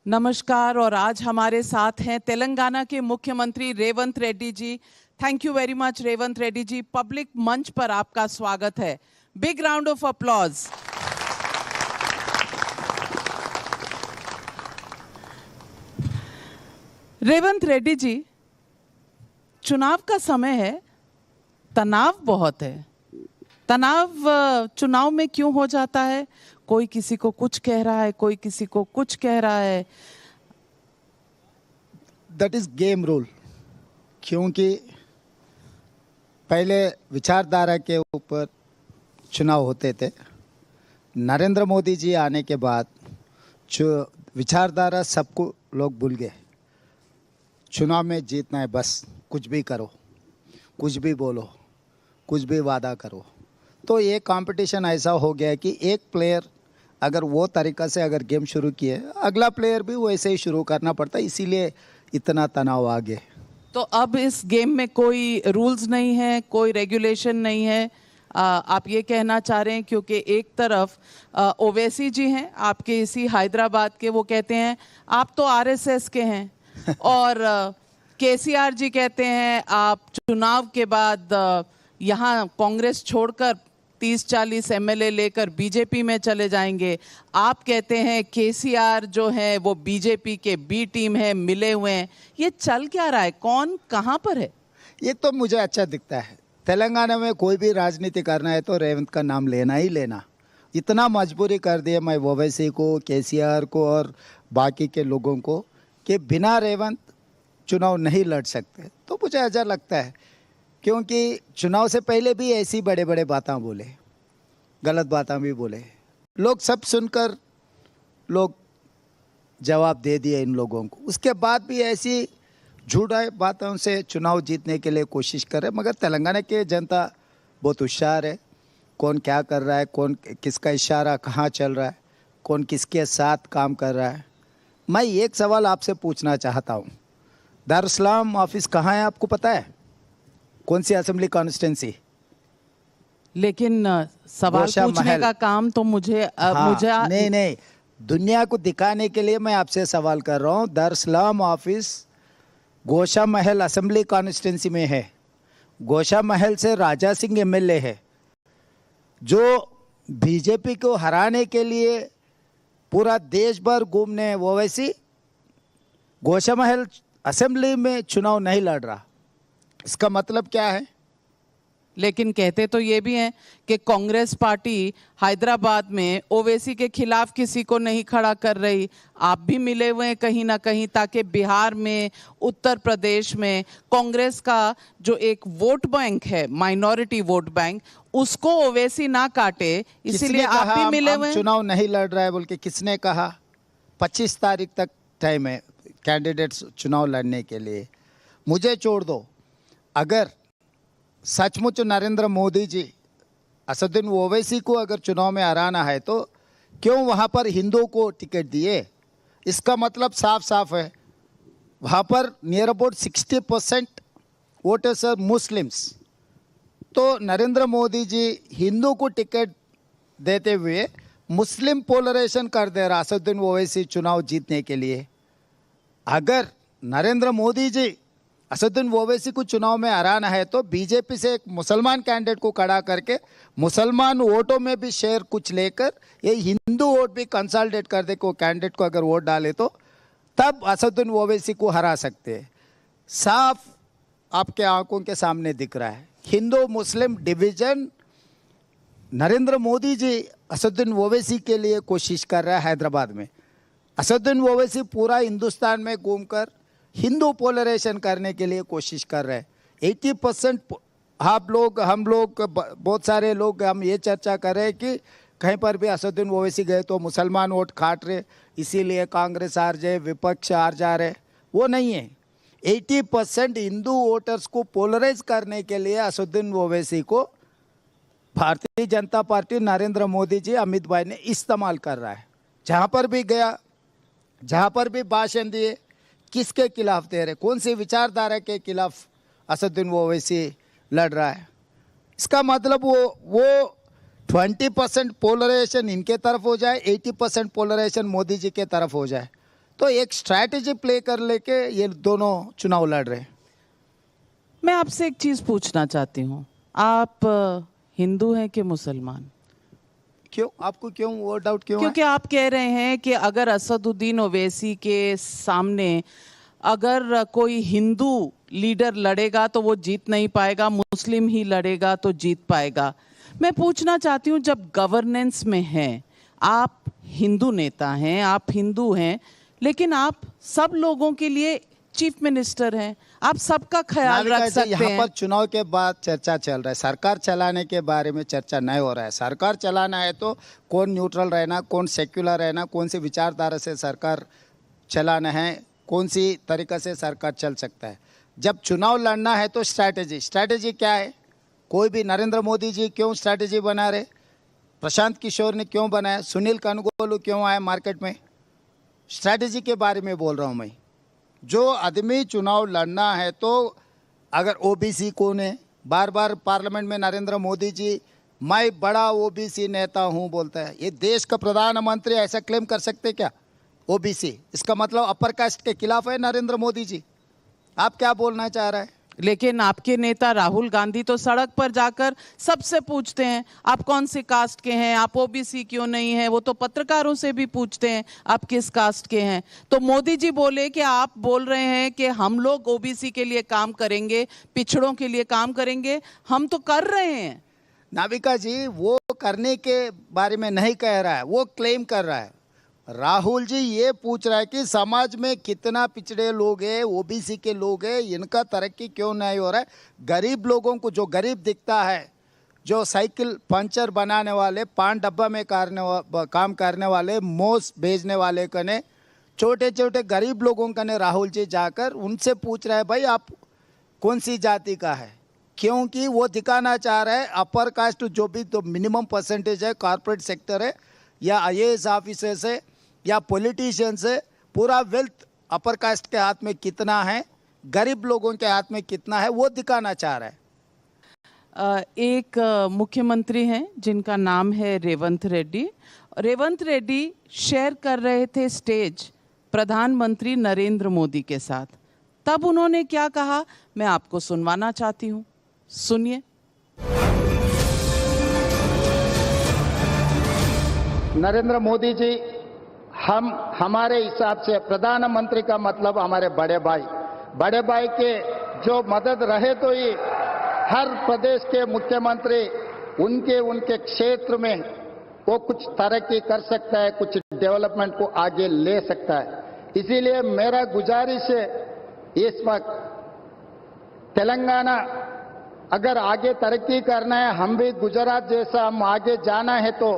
नमस्कार। और आज हमारे साथ हैं तेलंगाना के मुख्यमंत्री Revanth Reddy ji. Thank you very much Revanth Reddy ji. Public मंच पर आपका स्वागत है। Big round of applause. Revanth Reddy ji, चुनाव का समय है, तनाव बहुत है। तनाव चुनाव में क्यों हो जाता है? कोई किसी को कुछ कह रहा है, कोई किसी को कुछ कह रहा है। That is game rule. क्योंकि पहले विचारधारा के ऊपर चुनाव होते थे। नरेंद्र मोदी जी आने के बाद जो विचारधारा सबको लोग भूल गए। चुनाव में जीतना है, बस कुछ भी करो, कुछ भी बोलो, कुछ भी वादा करो। तो ये कंपटीशन ऐसा हो गया कि एक प्लेयर अगर वो तरीक़ा से अगर गेम शुरू किए, अगला प्लेयर भी वैसे ही शुरू करना पड़ता है, इसीलिए इतना तनाव आ गया। तो अब इस गेम में कोई रूल्स नहीं है, कोई रेगुलेशन नहीं है। आप ये कहना चाह रहे हैं क्योंकि एक तरफ ओवैसी जी हैं आपके इसी हैदराबाद के, वो कहते हैं आप तो आरएसएस के हैं और केसीआर जी कहते हैं आप चुनाव के बाद यहाँ कांग्रेस छोड़कर 30-40 एमएलए लेकर बीजेपी में चले जाएंगे। आप कहते हैं केसीआर जो है वो बीजेपी के बी टीम है, मिले हुए हैं। ये चल क्या रहा है? कौन कहाँ पर है? ये तो मुझे अच्छा दिखता है। तेलंगाना में कोई भी राजनीति करना है तो रेवंत का नाम लेना ही लेना। इतना मजबूरी कर दिया मैं ओवैसी को, केसीआर को और बाकी के लोगों को कि बिना रेवंत चुनाव नहीं लड़ सकते। तो मुझे अच्छा लगता है क्योंकि चुनाव से पहले भी ऐसी बड़े बड़े बातें बोले, गलत बातें भी बोले। लोग सब सुनकर लोग जवाब दे दिए इन लोगों को। उसके बाद भी ऐसी झूठा बातों से चुनाव जीतने के लिए कोशिश कर रहे। मगर तेलंगाना की जनता बहुत होशियार है। कौन क्या कर रहा है, कौन किसका इशारा कहाँ चल रहा है, कौन किसके साथ काम कर रहा है। मैं एक सवाल आपसे पूछना चाहता हूँ। दारुस्सलाम ऑफिस कहाँ है, आपको पता है? कौन सी असेंबली कॉन्स्टिट्यूंसी? लेकिन सवाल पूछने का काम तो मुझे नहीं, दुनिया को दिखाने के लिए मैं आपसे सवाल कर रहा हूँ। दारुस्सलाम ऑफिस गोशा महल असेंबली कॉन्स्टिट्यूंसी में है। गोशा महल से राजा सिंह एमएलए है जो बीजेपी को हराने के लिए पूरा देश भर घूमने ओवैसी गोशा महल असेंबली में चुनाव नहीं लड़ रहा। इसका मतलब क्या है? लेकिन कहते तो ये भी हैं कि कांग्रेस पार्टी हैदराबाद में ओवैसी के खिलाफ किसी को नहीं खड़ा कर रही। आप भी मिले हुए हैं कहीं ना कहीं ताकि बिहार में, उत्तर प्रदेश में कांग्रेस का जो एक वोट बैंक है, माइनॉरिटी वोट बैंक, उसको ओवैसी ना काटे, इसीलिए आप भी मिले हुए हैं। चुनाव नहीं लड़ रहा है बोल के किसने कहा? 25 तारीख तक टाइम है कैंडिडेट्स चुनाव लड़ने के लिए। मुझे छोड़ दो। अगर सचमुच नरेंद्र मोदी जी असदुद्दीन ओवैसी को अगर चुनाव में हराना है तो क्यों वहाँ पर हिंदुओं को टिकट दिए? इसका मतलब साफ साफ है, वहाँ पर near about 60% voters are Muslims. तो नरेंद्र मोदी जी हिंदू को टिकट देते हुए मुस्लिम पोलराइजेशन कर दे रहा असदुद्दीन ओवैसी चुनाव जीतने के लिए। अगर नरेंद्र मोदी जी असदुद्दीन ओवैसी को चुनाव में हराना है तो बीजेपी से एक मुसलमान कैंडिडेट को खड़ा करके मुसलमान वोटों में भी शेयर कुछ लेकर ये हिंदू वोट भी कंसोलिडेट कर दे को कैंडिडेट को अगर वोट डाले तो तब असदुद्दीन ओवैसी को हरा सकते हैं। साफ आपके आंखों के सामने दिख रहा है हिंदू मुस्लिम डिवीजन। नरेंद्र मोदी जी असदुद्दीन ओवैसी के लिए कोशिश कर रहा है हैदराबाद में। असदुद्दीन ओवैसी पूरा हिंदुस्तान में घूमकर हिंदू पोलराइजेशन करने के लिए कोशिश कर रहे हैं। 80% हम लोग बहुत सारे लोग हम ये चर्चा कर रहे हैं कि कहीं पर भी असदुद्दीन ओवैसी गए तो मुसलमान वोट काट रहे, इसीलिए कांग्रेस हार जाए, विपक्ष हार जा रहे। वो नहीं है। 80% हिंदू वोटर्स को पोलराइज करने के लिए असदुद्दीन ओवैसी को भारतीय जनता पार्टी नरेंद्र मोदी जी, अमित भाई ने इस्तेमाल कर रहा है। जहाँ पर भी गया, जहाँ पर भी भाषण दिए, किसके खिलाफ दे रहे, कौन सी विचारधारा के खिलाफ असदुद्दीन ओवैसी लड़ रहा है? इसका मतलब वो 20% पोलराइजेशन इनके तरफ हो जाए, 80% पोलराइजेशन मोदी जी के तरफ हो जाए तो एक स्ट्रैटेजी प्ले कर लेके ये दोनों चुनाव लड़ रहे हैं। मैं आपसे एक चीज पूछना चाहती हूँ, आप हिंदू हैं कि मुसलमान? क्यों, आपको क्यों वो डाउट क्यों है? क्योंकि आप कह रहे हैं कि अगर असदुद्दीन ओवैसी के सामने अगर कोई हिंदू लीडर लड़ेगा तो वो जीत नहीं पाएगा, मुस्लिम ही लड़ेगा तो जीत पाएगा। मैं पूछना चाहती हूँ, जब गवर्नेंस में हैं, आप हिंदू नेता हैं, आप हिंदू हैं, लेकिन आप सब लोगों के लिए चीफ मिनिस्टर हैं, आप सबका ख्याल रख सकते यहाँ हैं। पर चुनाव के बाद चर्चा चल रहा है, सरकार चलाने के बारे में चर्चा नहीं हो रहा है। सरकार चलाना है तो कौन न्यूट्रल रहना, कौन सेक्युलर रहना, कौन सी विचारधारा से सरकार चलाना है, कौन सी तरीक़ा से सरकार चल सकता है। जब चुनाव लड़ना है तो स्ट्रैटेजी क्या है? कोई भी नरेंद्र मोदी जी क्यों स्ट्रैटेजी बना रहे, प्रशांत किशोर ने क्यों बनाया, सुनील कनगोलू क्यों आए मार्केट में? स्ट्रैटेजी के बारे में बोल रहा हूँ मैं। जो आदमी चुनाव लड़ना है तो अगर ओबीसी कौन है, बार बार पार्लियामेंट में नरेंद्र मोदी जी मैं बड़ा ओबीसी नेता हूँ बोलता है। ये देश का प्रधानमंत्री ऐसा क्लेम कर सकते क्या? ओबीसी, इसका मतलब अपर कास्ट के खिलाफ है नरेंद्र मोदी जी। आप क्या बोलना चाह रहे हैं? लेकिन आपके नेता राहुल गांधी तो सड़क पर जाकर सबसे पूछते हैं आप कौन सी कास्ट के हैं, आप ओबीसी क्यों नहीं है। वो तो पत्रकारों से भी पूछते हैं आप किस कास्ट के हैं। तो मोदी जी बोले कि आप बोल रहे हैं कि हम लोग ओबीसी के लिए काम करेंगे, पिछड़ों के लिए काम करेंगे। हम तो कर रहे हैं। नाविका जी, वो करने के बारे में नहीं कह रहा है, वो क्लेम कर रहा है। राहुल जी ये पूछ रहा है कि समाज में कितना पिछड़े लोग हैं, ओबीसी के लोग हैं, इनका तरक्की क्यों नहीं हो रहा है। गरीब लोगों को, जो गरीब दिखता है, जो साइकिल पंचर बनाने वाले, पान डब्बा में काम करने वाले, मोस भेजने वाले कने, छोटे छोटे गरीब लोगों कने राहुल जी जाकर उनसे पूछ रहा है भाई आप कौन सी जाति का है, क्योंकि वो दिखाना चाह रहा है अपर कास्ट जो भी तो मिनिमम परसेंटेज है, कॉर्पोरेट सेक्टर है या आईएएस ऑफिसर से या पॉलिटिशियन से, पूरा वेल्थ अपर कास्ट के हाथ में कितना है, गरीब लोगों के हाथ में कितना है, वो दिखाना चाह रहा है। एक मुख्यमंत्री हैं जिनका नाम है रेवंत रेड्डी। रेवंत रेड्डी शेयर कर रहे थे स्टेज प्रधानमंत्री नरेंद्र मोदी के साथ। तब उन्होंने क्या कहा, मैं आपको सुनवाना चाहती हूँ, सुनिए। नरेंद्र मोदी जी, हमारे हिसाब से प्रधानमंत्री का मतलब हमारे बड़े भाई के जो मदद रहे तो ये हर प्रदेश के मुख्यमंत्री उनके क्षेत्र में वो कुछ तरक्की कर सकता है, कुछ डेवलपमेंट को आगे ले सकता है। इसीलिए मेरा गुजारिश है इस वक्त तेलंगाना अगर आगे तरक्की करना है, हम भी गुजरात जैसा हम आगे जाना है तो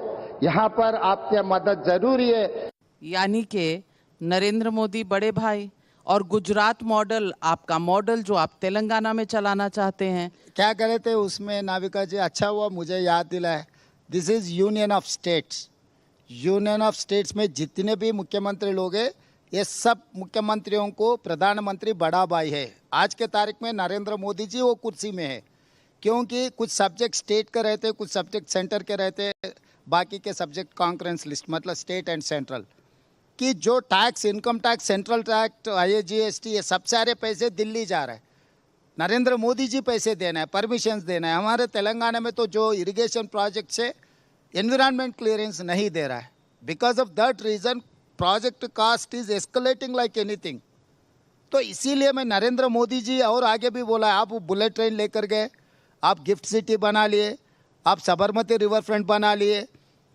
यहाँ पर आपकी मदद जरूरी है। यानी कि नरेंद्र मोदी बड़े भाई और गुजरात मॉडल आपका मॉडल जो आप तेलंगाना में चलाना चाहते हैं। क्या करे थे उसमें नाविका जी, अच्छा हुआ मुझे याद दिलाया। This is union of states. Union of states में जितने भी मुख्यमंत्री लोग हैं, ये सब मुख्यमंत्रियों को प्रधानमंत्री बड़ा भाई है। आज के तारीख में नरेंद्र मोदी जी वो कुर्सी में है, क्योंकि कुछ सब्जेक्ट स्टेट के रहते, कुछ सब्जेक्ट सेंटर के रहते, बाकी के सब्जेक्ट कॉन्करेंस लिस्ट मतलब स्टेट एंड सेंट्रल कि जो tax, income tax, central tax, IGST, ये सब सारे पैसे दिल्ली जा रहे हैं। नरेंद्र मोदी जी पैसे देना है, परमिशंस देना है। हमारे तेलंगाना में तो जो इरिगेशन प्रोजेक्ट से एनवायरनमेंट क्लियरेंस नहीं दे रहा है। Because of that reason project cost is escalating like anything. तो इसीलिए मैं नरेंद्र मोदी जी और आगे भी बोला, आप बुलेट ट्रेन लेकर गए, आप गिफ्ट सिटी बना लिए, आप साबरमती रिवर फ्रंट बना लिए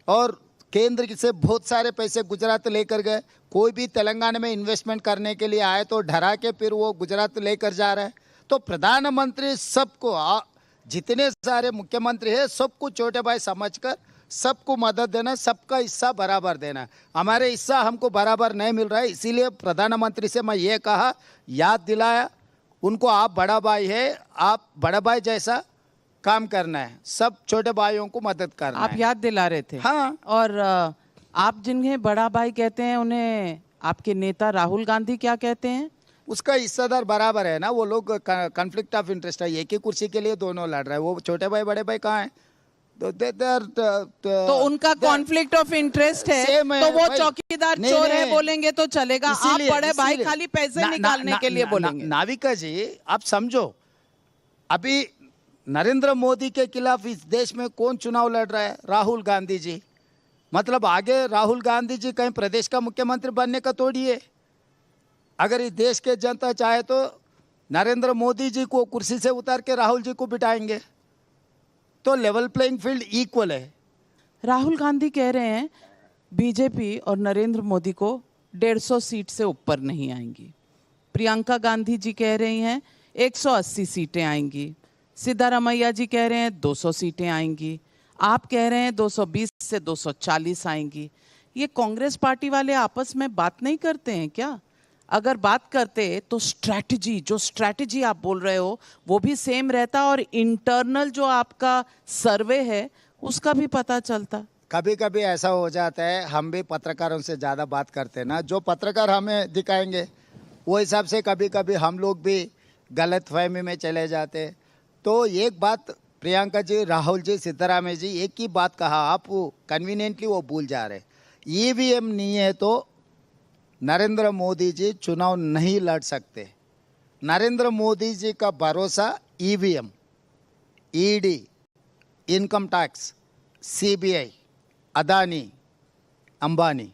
और केंद्र से बहुत सारे पैसे गुजरात लेकर गए। कोई भी तेलंगाना में इन्वेस्टमेंट करने के लिए आए तो डरा के फिर वो गुजरात लेकर जा रहा है। तो प्रधानमंत्री सबको, जितने सारे मुख्यमंत्री हैं सबको छोटे भाई समझकर सबको मदद देना, सबका हिस्सा बराबर देना। हमारे हिस्सा हमको बराबर नहीं मिल रहा है, इसीलिए प्रधानमंत्री से मैं ये कहा, याद दिलाया उनको, आप बड़ा भाई है, आप बड़ा भाई जैसा काम करना है, सब छोटे भाइयों को मदद करना आप है। याद दिला रहे थे। हाँ। और आप जिन्हें बड़ा भाई कहते हैं उन्हें आपके नेता राहुल गांधी क्या कहते हैं? उसका हिस्सेदार बराबर है ना, वो लोग कॉन्फ्लिक्ट ऑफ इंटरेस्ट है, एक ही कुर्सी के लिए दोनों लड़ रहे हैं। वो छोटे भाई बड़े भाई कहाँ हैं? तो उनका कॉन्फ्लिक्ट ऑफ इंटरेस्ट है, Same है तो वो भाई। चौकीदार नहीं, चोर है नहीं। बोलेंगे तो चलेगा। आप इसीलिए- बड़े भाई इसीलिए- खाली पैसे ना- निकालने ना- के लिए ना- बोलेंगे। नाविका जी, आप समझो, अभी नरेंद्र मोदी के खिलाफ इस देश में कौन चुनाव लड़ रहा है? राहुल गांधी जी। मतलब आगे राहुल गांधी जी कहीं प्रदेश का मुख्यमंत्री बनने का थोड़ी है। अगर इस देश के जनता चाहे तो नरेंद्र मोदी जी को कुर्सी से उतार के राहुल जी को बिठाएंगे। तो लेवल प्लेइंग फील्ड इक्वल है। राहुल गांधी कह रहे हैं बीजेपी और नरेंद्र मोदी को 150 सीट से ऊपर नहीं आएंगी। प्रियंका गांधी जी कह रही हैं 180 सीटें आएंगी। सिद्धारमैया जी कह रहे हैं 200 सीटें आएंगी। आप कह रहे हैं 220 से 240 आएंगी। ये कांग्रेस पार्टी वाले आपस में बात नहीं करते हैं क्या? अगर बात करते तो स्ट्रैटेजी, जो स्ट्रैटेजी आप बोल रहे हो वो भी सेम रहता और इंटरनल जो आपका सर्वे है उसका भी पता चलता। कभी कभी ऐसा हो जाता है, हम भी पत्रकारों से ज़्यादा बात करते हैं ना, जो पत्रकार हमें दिखाएंगे वो हिसाब से कभी कभी हम लोग भी गलत फहमी में चले जाते हैं। तो एक बात प्रियंका जी, राहुल जी, सिद्धरामैया जी, एक ही बात कहा, आप वो कन्वीनियंटली वो भूल जा रहे। ईवीएम नहीं है तो नरेंद्र मोदी जी चुनाव नहीं लड़ सकते। नरेंद्र मोदी जी का भरोसा EVM, ED, income tax, CBI, Adani, Ambani,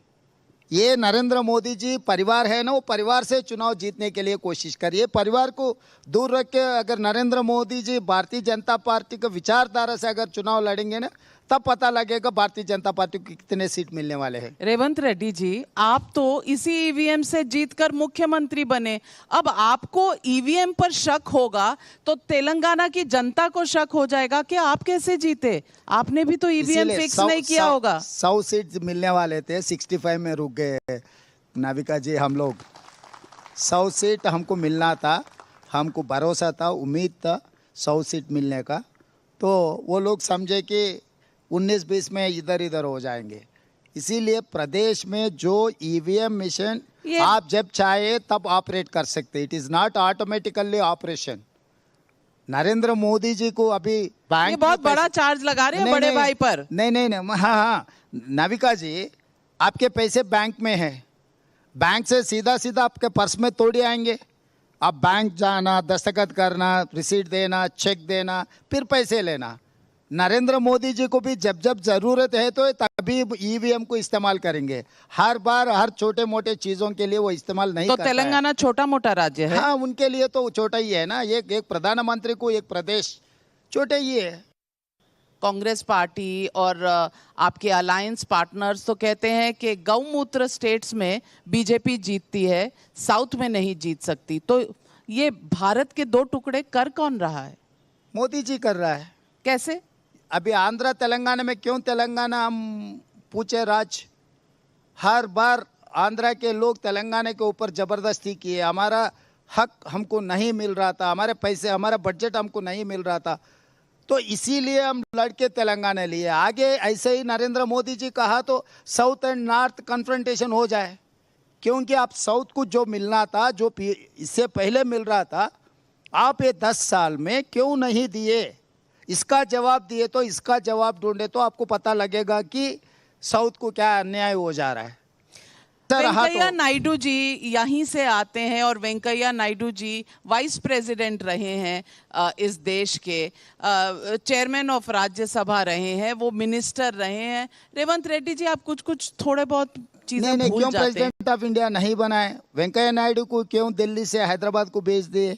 ये नरेंद्र मोदी जी परिवार है ना, वो परिवार से चुनाव जीतने के लिए कोशिश करिए। परिवार को दूर रख के अगर नरेंद्र मोदी जी भारतीय जनता पार्टी के विचारधारा से अगर चुनाव लड़ेंगे ना, तब पता लगेगा भारतीय जनता पार्टी को कितने सीट मिलने वाले हैं। रेवंत रेड्डी जी, आप तो इसी ईवीएम से जीतकर मुख्यमंत्री बने। अब आपको ईवीएम पर शक होगा तो तेलंगाना की जनता को शक हो जाएगा कि आप कैसे जीते। आपने भी तो ईवीएम इसीलिए फिक्स नहीं किया होगा। 100 सीट मिलने वाले थे, 65 में रुक गए नाविका जी। हम लोग 100 सीट हमको मिलना था, हमको भरोसा था, उम्मीद था 100 सीट मिलने का। तो वो लोग समझे कि 19-20 में इधर इधर हो जाएंगे। इसीलिए प्रदेश में जो ईवीएम मशीन आप जब चाहे तब ऑपरेट कर सकते, it is not automatically operation. Narendra Modi ji को अभी बैंक ये बहुत बड़ा चार्ज लगा रहे हैं बड़े भाई पर। नहीं, हाँ, नाविका जी, आपके पैसे बैंक में है, बैंक से सीधा सीधा आपके पर्स में तोड़े आएंगे। आप बैंक जाना, दस्तखत करना, रिसीट देना, चेक देना, फिर पैसे लेना। नरेंद्र मोदी जी को भी जब जब जरूरत है तो तभी ईवीएम को इस्तेमाल करेंगे। हर बार हर छोटे मोटे चीजों के लिए वो इस्तेमाल नहीं करता है। तो तेलंगाना छोटा मोटा राज्य है। हाँ, उनके लिए तो छोटा ही है ना। एक प्रधानमंत्री को एक प्रदेश छोटा ही है। कांग्रेस पार्टी और आपके अलायंस पार्टनर्स तो कहते हैं कि गौमूत्र स्टेट्स में बीजेपी जीतती है, साउथ में नहीं जीत सकती। तो ये भारत के दो टुकड़े कर कौन रहा है? मोदी जी कर रहा है। कैसे? अभी आंध्र तेलंगाना में क्यों तेलंगाना हम पूछे राज? हर बार आंध्र के लोग तेलंगाना के ऊपर जबरदस्ती किए। हमारा हक हमको नहीं मिल रहा था, हमारे पैसे, हमारा बजट हमको नहीं मिल रहा था, तो इसीलिए हम लड़के तेलंगाना लिए। आगे ऐसे ही नरेंद्र मोदी जी कहा तो साउथ एंड नॉर्थ कन्फ्रंटेशन हो जाए, क्योंकि आप साउथ को जो मिलना था, जो इससे पहले मिल रहा था, आप ये 10 साल में क्यों नहीं दिए? इसका जवाब दिए तो इसका जवाब ढूंढे तो आपको पता लगेगा कि साउथ को क्या अन्याय हो जा रहा है। वेंकैया नायडू जी यहीं से आते हैं और वेंकैया नायडू जी वाइस प्रेसिडेंट रहे हैं इस देश के, चेयरमैन ऑफ राज्यसभा रहे हैं, वो मिनिस्टर रहे हैं। रेवंत रेड्डी जी, आप कुछ थोड़े बहुत चीजें भूल क्यों जाते हैं। प्रेसिडेंट ऑफ इंडिया नहीं बनाए? वेंकैया नायडू को क्यों दिल्ली से हैदराबाद को भेज दिए?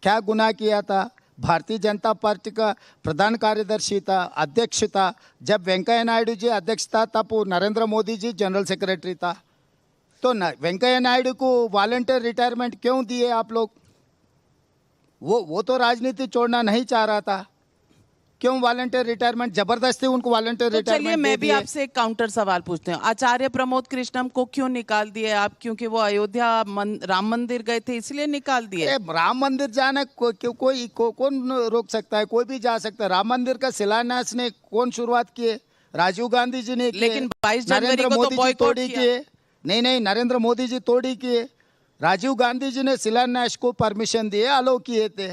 क्या गुनाह किया था? भारतीय जनता पार्टी का प्रधान कार्यदर्शी था, अध्यक्ष था। जब वेंकैया नायडू जी अध्यक्ष था तब नरेंद्र मोदी जी जनरल सेक्रेटरी था। तो वेंकैया नायडू को वॉलंटियर रिटायरमेंट क्यों दिए आप लोग? वो तो राजनीति छोड़ना नहीं चाह रहा था, क्यों वॉलंटियर रिटायरमेंट जबरदस्ती उनको वॉलंटियर तो रिटायरमेंट? चलिए मैं भी आपसे एक काउंटर सवाल पूछते हैं। आचार्य प्रमोद कृष्णम को क्यों निकाल दिए आप? क्योंकि वो अयोध्या राम मंदिर गए थे इसलिए निकाल दिए? राम मंदिर जाना कौन रोक सकता है? कोई भी जा सकता है। राम मंदिर का शिलान्यास ने कौन शुरुआत किए? राजीव गांधी जी ने किए। लेकिन 22 जनवरी को तो बॉयकॉट किया। नहीं, नरेंद्र मोदी जी तोड़ी किए। राजीव गांधी जी ने शिलान्यास को परमिशन दिए, अलो किए थे।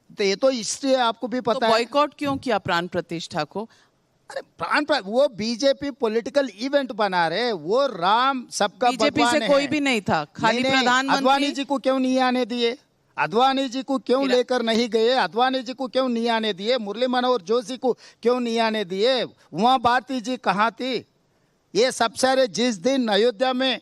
तो ये तो हिस्ट्री है, आपको भी पता है। बॉयकॉट क्यों किया प्राण प्रतिष्ठा को? अरे वो बीजेपी पॉलिटिकल इवेंट बना रहे, वो राम सबका बीजेपी भगवान से है। कोई भी नहीं था, खाली नहीं, प्रधानमंत्री। अडवाणी जी को क्यों नहीं आने दिए? अडवाणी जी को क्यों लेकर नहीं गए? अडवाणी जी को क्यों नहीं आने दिए? मुरली मनोहर जोशी को क्यों नहीं आने दिए? उमा भारती जी कहाँ थी? ये सब सारे जिस दिन अयोध्या में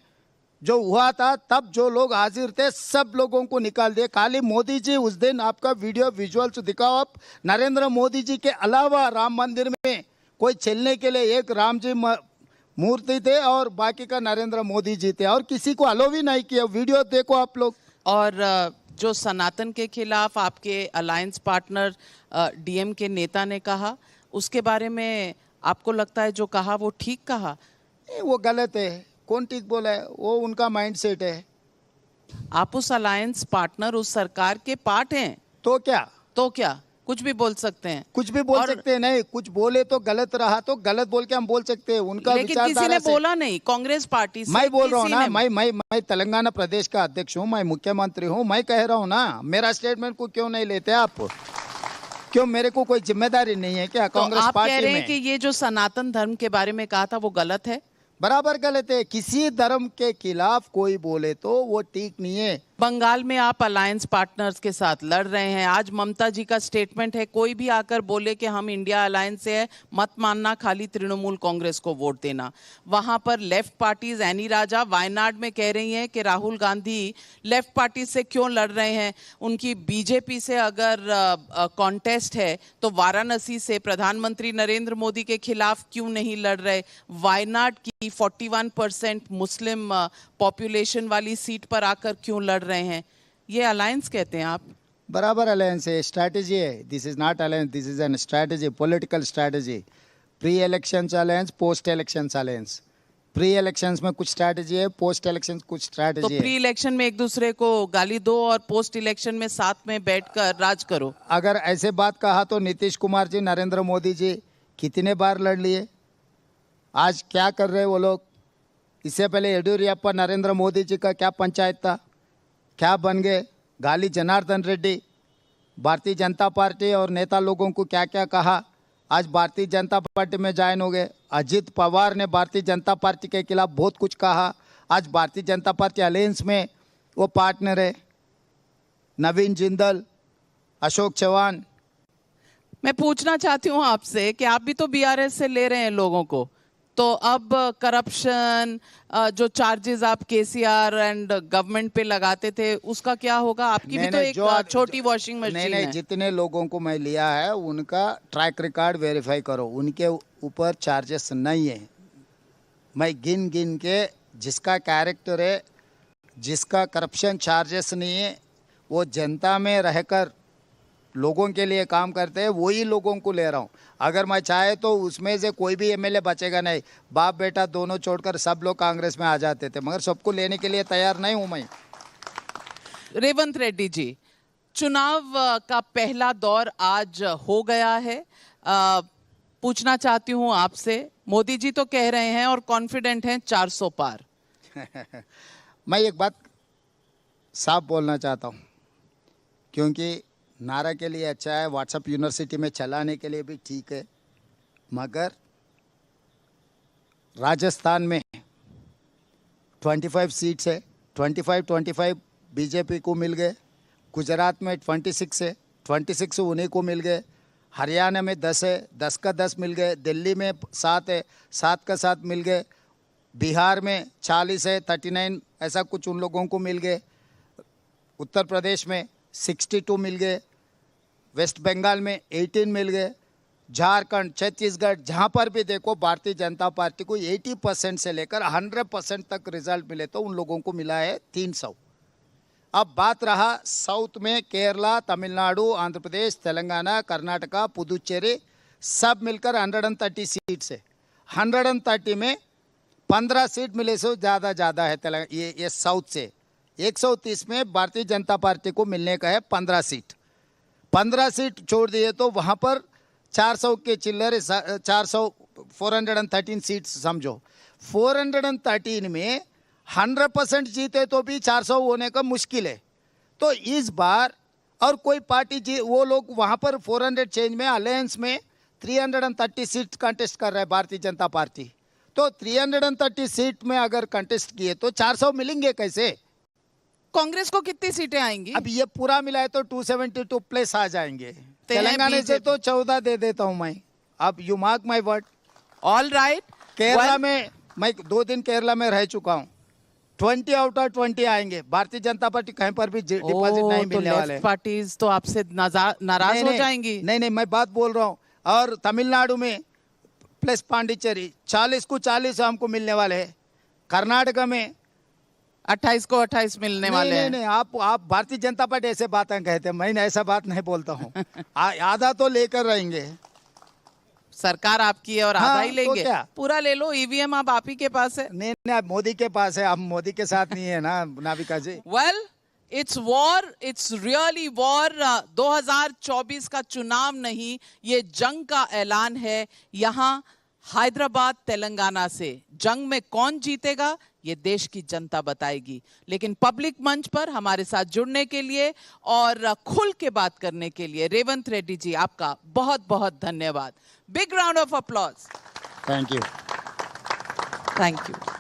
जो हुआ था तब जो लोग हाजिर थे सब लोगों को निकाल दिए। खाली मोदी जी उस दिन आपका वीडियो विजुअल्स दिखाओ आप, नरेंद्र मोदी जी के अलावा राम मंदिर में कोई चलने के लिए एक राम जी मूर्ति थे और बाकी का नरेंद्र मोदी जी थे, और किसी को अलो भी नहीं किया। वीडियो देखो आप लोग। और जो सनातन के खिलाफ आपके अलायंस पार्टनर डीएम के नेता ने कहा, उसके बारे में आपको लगता है जो कहा वो ठीक कहा? वो गलत है। कौन ठीक बोला है? वो उनका माइंडसेट है। आप उस अलायंस पार्टनर, उस सरकार के पार्ट हैं, तो क्या? तो क्या कुछ भी बोल सकते हैं? कुछ भी बोल सकते हैं। नहीं, कुछ बोले तो गलत रहा तो गलत बोल के हम बोल सकते हैं। उनका लेकिन किसी ने बोला नहीं, कांग्रेस पार्टी से। मैं बोल रहा हूँ ना, किसी ने- मैं तेलंगाना प्रदेश का अध्यक्ष हूँ, मैं मुख्यमंत्री हूँ, मैं कह रहा हूँ ना, मेरा स्टेटमेंट को क्यों नहीं लेते आप? क्यों मेरे को कोई जिम्मेदारी नहीं है क्या तो कांग्रेस आप कह पार्टी रहे हैं में? कि ये जो सनातन धर्म के बारे में कहा था वो गलत है? बराबर गलत है। किसी धर्म के खिलाफ कोई बोले तो वो ठीक नहीं है। बंगाल में आप अलायंस पार्टनर्स के साथ लड़ रहे हैं। आज ममता जी का स्टेटमेंट है, कोई भी आकर बोले कि हम इंडिया अलायंस से है, मत मानना, खाली तृणमूल कांग्रेस को वोट देना। वहां पर लेफ्ट पार्टीज, एनी राजा वायनाड में कह रही हैं कि राहुल गांधी लेफ्ट पार्टी से क्यों लड़ रहे हैं, उनकी बीजेपी से अगर कॉन्टेस्ट है तो वाराणसी से प्रधानमंत्री नरेंद्र मोदी के खिलाफ क्यों नहीं लड़ रहे? वायनाड की 41% मुस्लिम पॉपुलेशन वाली सीट पर आकर क्यों लड़ रहे हैं? ये अलायंस कहते हैं आप? बराबर अलायंस है, स्ट्रैटेजी है। This is not alliance, this is an strategy, political strategy. Pre elections alliance, post elections alliance. Pre elections में कुछ स्ट्रैटेजी है, पोस्ट इलेक्शंस कुछ तो स्ट्रैटेजी प्री है। इलेक्शन में एक दूसरे को गाली दो और पोस्ट इलेक्शन में साथ में बैठकर राज करो। अगर ऐसे बात कहा तो नीतीश कुमार जी, नरेंद्र मोदी जी कितने बार लड़ लिए? आज क्या कर रहे वो लोग? इससे पहले येडियुरप्पा, नरेंद्र मोदी जी का क्या पंचायत था? क्या बन गए? गाली जनार्दन रेड्डी भारतीय जनता पार्टी और नेता लोगों को क्या क्या कहा, आज भारतीय जनता पार्टी में ज्वाइन हो गए। अजित पवार ने भारतीय जनता पार्टी के खिलाफ बहुत कुछ कहा, आज भारतीय जनता पार्टी अलायंस में वो पार्टनर है। नवीन जिंदल, अशोक चौहान। मैं पूछना चाहती हूँ आपसे कि आप भी तो बीआरएस से ले रहे हैं लोगों को, तो अब करप्शन जो चार्जेस आप केसीआर एंड गवर्नमेंट पे लगाते थे उसका क्या होगा? आपकी भी तो एक छोटी वॉशिंग मशीन है। जितने लोगों को मैं लिया है उनका ट्रैक रिकॉर्ड वेरीफाई करो, उनके ऊपर चार्जेस नहीं है। मैं गिन गिन के जिसका कैरेक्टर है, जिसका करप्शन चार्जेस नहीं है, वो जनता में रहकर लोगों के लिए काम करते हैं, वही लोगों को ले रहा हूँ। अगर मैं चाहे तो उसमें से कोई भी एमएलए बचेगा नहीं। बाप बेटा दोनों छोड़कर सब लोग कांग्रेस में आ जाते थे, मगर सबको लेने के लिए तैयार नहीं हूँ मैं। रेवंत रेड्डी जी, चुनाव का पहला दौर आज हो गया है। पूछना चाहती हूँ आपसे, मोदी जी तो कह रहे हैं और कॉन्फिडेंट हैं 400 पार। मैं एक बात साफ बोलना चाहता हूँ, क्योंकि नारा के लिए अच्छा है, व्हाट्सएप यूनिवर्सिटी में चलाने के लिए भी ठीक है, मगर राजस्थान में 25 सीट्स है, 25 बीजेपी को मिल गए। गुजरात में 26 है, 26 उन्हीं को मिल गए। हरियाणा में 10 है, 10 का 10 मिल गए। दिल्ली में 7 है, 7 का 7 मिल गए। बिहार में 40 है, 39 ऐसा कुछ उन लोगों को मिल गए। उत्तर प्रदेश में 62 मिल गए। वेस्ट बंगाल में 18 मिल गए। झारखंड, छत्तीसगढ़, जहाँ पर भी देखो भारतीय जनता पार्टी को 80% से लेकर 100% तक रिजल्ट मिले, तो उन लोगों को मिला है 300। अब बात रहा साउथ में, केरला, तमिलनाडु, आंध्र प्रदेश, तेलंगाना, कर्नाटका, पुदुचेरी सब मिलकर 130 सीट से 130 में 15 सीट मिले से ज़्यादा है ये साउथ से। 130 में भारतीय जनता पार्टी को मिलने का है 15 सीट। 15 सीट छोड़ दिए तो वहाँ पर 400 के चिल्लर 413 सीट समझो। 413 में 100% जीते तो भी 400 होने का मुश्किल है। तो इस बार और कोई पार्टी वो लोग वहाँ पर 400 चेंज में अलायंस में 330 सीट कंटेस्ट कर रहा है भारतीय जनता पार्टी, तो 330 सीट में अगर कंटेस्ट किए तो 400 मिलेंगे कैसे? कांग्रेस को कितनी सीटें आएंगी? अब ये पूरा मिलाए तो 272 प्लस आ जाएंगे। तेलंगाना से तो 14 दे देता हूं मैं। अब you mark my word. All right. Kerala में मैं 2 दिन केरला में रह चुका हूं, 20 आउट ऑफ 20 आएंगे। भारतीय जनता पार्टी कहीं पर भी डिपॉजिट नहीं मिलने वाले। पार्टीज तो आपसे नाराज हो जाएंगी। नहीं, मैं बात बोल रहा हूँ। और तमिलनाडु में प्लस पांडिचेरी 40 को 40 हमको मिलने वाले हैं। कर्नाटक में 28 को 28 मिलने वाले हैं। नहीं, आप भारतीय जनता पार्टी ऐसे बातें कहते हैं, मैं ऐसा बात नहीं बोलता हूँ। आधा तो लेकर रहेंगे। सरकार आपकी है और आधा ही तो लेंगे। क्या? पूरा ले लो, ईवीएम आप ही के पास है। नहीं, आप मोदी के पास है, हम मोदी के साथ नहीं है ना Navika ji. Well, it's war, it's really war. 2024 का चुनाव नहीं, ये जंग का ऐलान है। यहाँ हैदराबाद तेलंगाना से जंग में कौन जीतेगा ये देश की जनता बताएगी। लेकिन पब्लिक मंच पर हमारे साथ जुड़ने के लिए और खुल के बात करने के लिए रेवंत रेड्डी जी आपका बहुत बहुत धन्यवाद। Big round of applause. Thank you. Thank you.